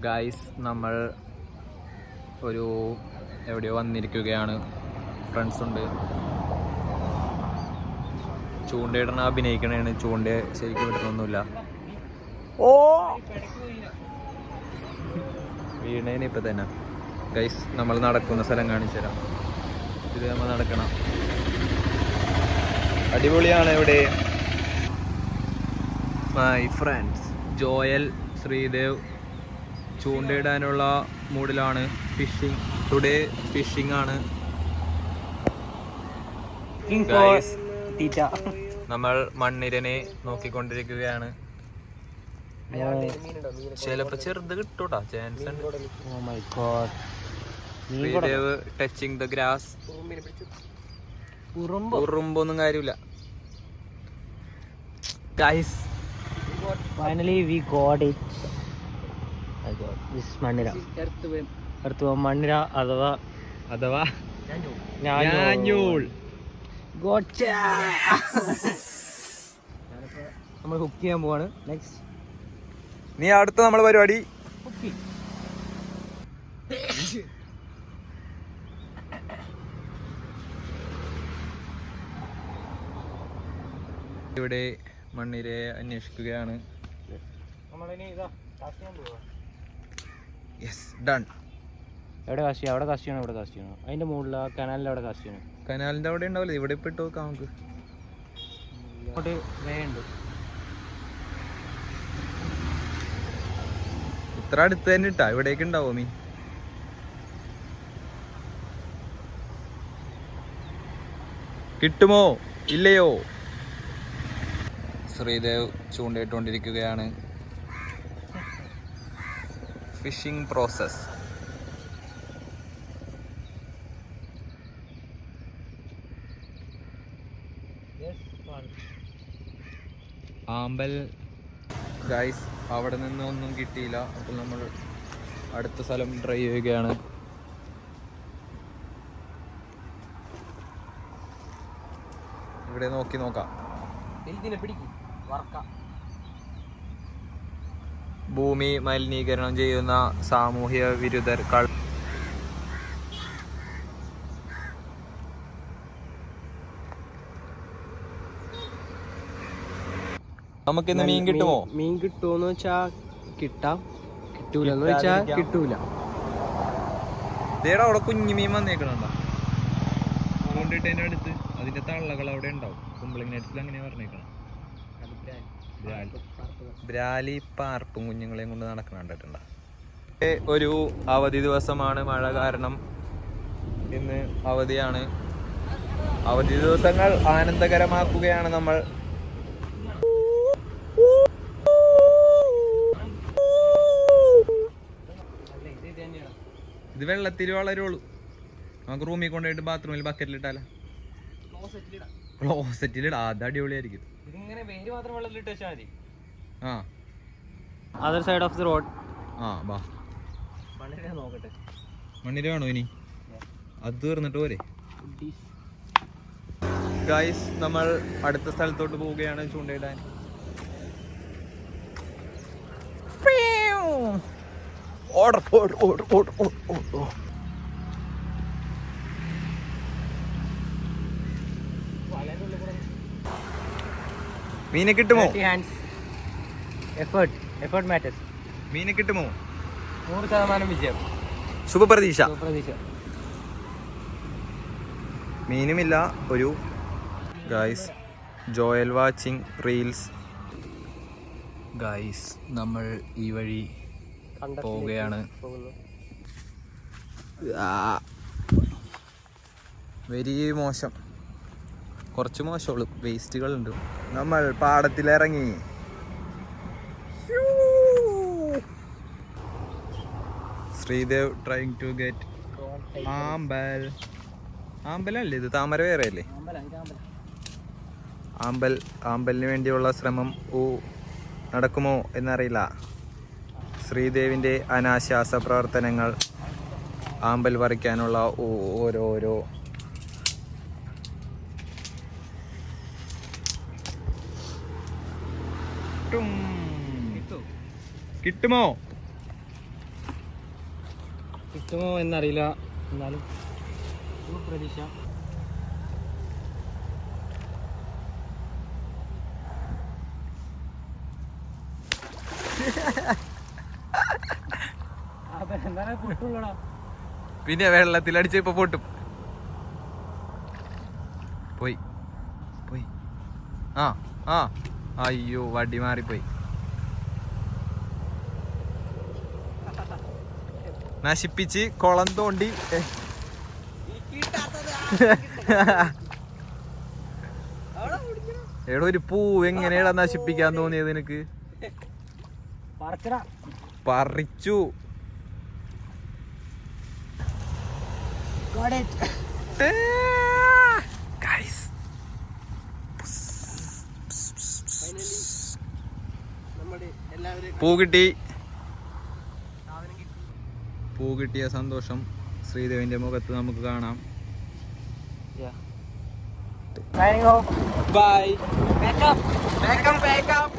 Guys നമ്മൾ ഒരു എവിടെയോ വന്നിരിക്കുകയാണ്. ഫ്രണ്ട്സ് ഉണ്ട്. ചൂണ്ടയിടണ അഭിനയിക്കണേണ്. ചൂണ്ട ശരിക്കും ഇടണമൊന്നുമില്ല. ഓ വീണേന് ഇപ്പം തന്നെ. ഗൈസ് നമ്മൾ നടക്കുന്ന സ്ഥലം കാണിച്ചു തരാം. ഇത് നമ്മൾ നടക്കണം. അടിപൊളിയാണ് ഇവിടെ. മൈ ഫ്രണ്ട്സ് ജോയൽ, ശ്രീദേവ് ചൂണ്ടയിടാനുള്ള മൂഡിലാണ്. ഫിഷിംഗ് ടുഡേ ഫിഷിംഗ് ആണ്. ഗൈസ് നമ്മൾ മണ്ണിരനെ നോക്കിക്കൊണ്ടിരിക്കുകയാണ്. ചിലപ്പോ ചെറുത് കിട്ടൂട്ടാ, ചാൻസ് ഉണ്ട്. Sreedev touching the grass. ഉറുമ്പൊന്നും കാര്യമില്ല. Guys finally we got it. I got this മണ്ണിര. എർത്തുവം മണ്ണിര അഥവാ ഞാഞ്ഞൂൾ. ഗോച്ച നമ്മൾ ഹുക്ക് ചെയ്യാൻ പോവാണ്. നെക്സ്റ്റ് നീ അടുത്ത നമ്മളെ പരിപാടി ഇവിടെ മണ്ണിരയെ അന്വേഷിക്കുകയാണ്. Yes done. എവിടെ കാസ്റ്റ് ചെയ്യണം? അവിടെ കാസ്റ്റ് ചെയ്യണം, ഇവിടെ കാസ്റ്റ് ചെയ്യണം. അതിന്റെ മുകളിൽ കനാലിന്റെ അവിടെ കാസ്റ്റ് ചെയ്യണം. കനാലിന്റെ അവിടെ ഉണ്ടാവില്ല, ഇവിടെ ഇപ്പൊ ഇട്ട് നോക്കാം നമുക്ക്. അങ്ങോട്ട് വേണ്ട, ഇത്ര അടുത്ത് തന്നെ ഇട്ടാ ഇവിടേക്ക് ഉണ്ടാവോ മീൻ? കിട്ടുമോ ഇല്ലയോ? ശ്രീദേവ് ചൂണ്ടയിട്ടുകൊണ്ടിരിക്കുകയാണ്. Fishing process. ആമ്പൽ. ഗൈസ് അവിടെ നിന്ന് ഒന്നും കിട്ടിയില്ല. അപ്പോൾ നമ്മൾ അടുത്ത സ്ഥലം ട്രൈ ചെയ്യുകയാണ്. ഇവിടെ നോക്കി നോക്കാം. ഭൂമി മലിനീകരണം ചെയ്യുന്ന സാമൂഹ്യ വിരുദ്ധർ നമുക്കിന്ന് മീൻ കിട്ടുമോ? മീൻ കിട്ടുമോന്ന് വെച്ചാ കിട്ടാം, കിട്ടൂലെന്ന് വെച്ചാ കിട്ടൂല. ഇതേടാ അവിടെ കുഞ്ഞു മീൻ വന്നേക്കണുണ്ടോ? കൊണ്ടിട്ടതിന്റെ അടുത്ത് അതിന്റെ തള്ളകൾ അവിടെ ഉണ്ടാവും. കുമ്പളിങ് നെറ്റ്സിൽ അങ്ങനെ പറഞ്ഞേക്കണം. ബ്രാലി പാർപ്പും കുഞ്ഞുങ്ങളെയും കൊണ്ട് നടക്കണ കണ്ടിട്ടുണ്ടോ? ഒരു അവധി ദിവസമാണ്. മഴ കാരണം ഇന്ന് അവധിയാണ്. അവധി ദിവസങ്ങൾ ആനന്ദകരമാക്കുകയാണ് നമ്മൾ. ഇത് വെള്ളത്തിൽ വളരുള്ളൂ. നമുക്ക് റൂമിൽ കൊണ്ടുപോയിട്ട് ബാത്റൂമിൽ ബക്കറ്റിലിട്ടാലോ? ക്ലോസറ്റിലിടാ, അത് അടിപൊളിയായിരിക്കും. ആ other side of the road. ആ ബാ, നോക്കട്ടെ. മണ്ണിര വേണോ ഇനി? അത് തീർന്നിട്ട് പോരെ. ഗൈസ് നമ്മൾ അടുത്ത സ്ഥലത്തോട്ട് പോവുകയാണ് ചൂണ്ടയിടാൻ. Order order order order order. മീനെ കിട്ടുമോ? Effort matters. മീനെ കിട്ടുമോ? 100% വിജയം. ശുഭപ്രതീക്ഷ. മീനുമില്ല ഒരു. Guys Joel watching reels. Guys നമ്മൾ ഈ വഴി പോവുകയാണ്. വെരി മോശം, കുറച്ച് മോശമുള്ളൂ. വേസ്റ്റുകളുണ്ട്. നമ്മൾ പാടത്തിലിറങ്ങി. ശ്രീദേവ് ട്രൈങ് ടു ഗെറ്റ് ആമ്പൽ. ആമ്പലല്ലേ ഇത്? താമര വേറെ അല്ലേ? ആമ്പലിന് വേണ്ടിയുള്ള ശ്രമം നടക്കുമോ എന്നറിയില്ല. ശ്രീദേവിൻ്റെ അനാശാസ പ്രവർത്തനങ്ങൾ. ആമ്പൽ പറിക്കാനുള്ള ഓരോരോ കിട്ടുമോ? കിട്ടുമോ എന്നറിയില്ല, എന്നാലും ഒരു പ്രതീക്ഷ. പിന്നെ വെള്ളത്തിലടിച്ച് ഇപ്പൊ പൊട്ടും. പോയി പോയി. ആ ആ അയ്യോ വടി മാറിപ്പോയി. നശിപ്പിച്ച് കുളം തോണ്ടി. എടോ ഒരു പൂ എങ്ങനെയാ നശിപ്പിക്കാൻ തോന്നിയത് നിനക്ക്? പറിച്ചു. പൂ കിട്ടി. പൂ കിട്ടിയ സന്തോഷം ശ്രീദേവിന്റെ മുഖത്ത് നമുക്ക് കാണാം. Signing off. Bye. Back up. Back up.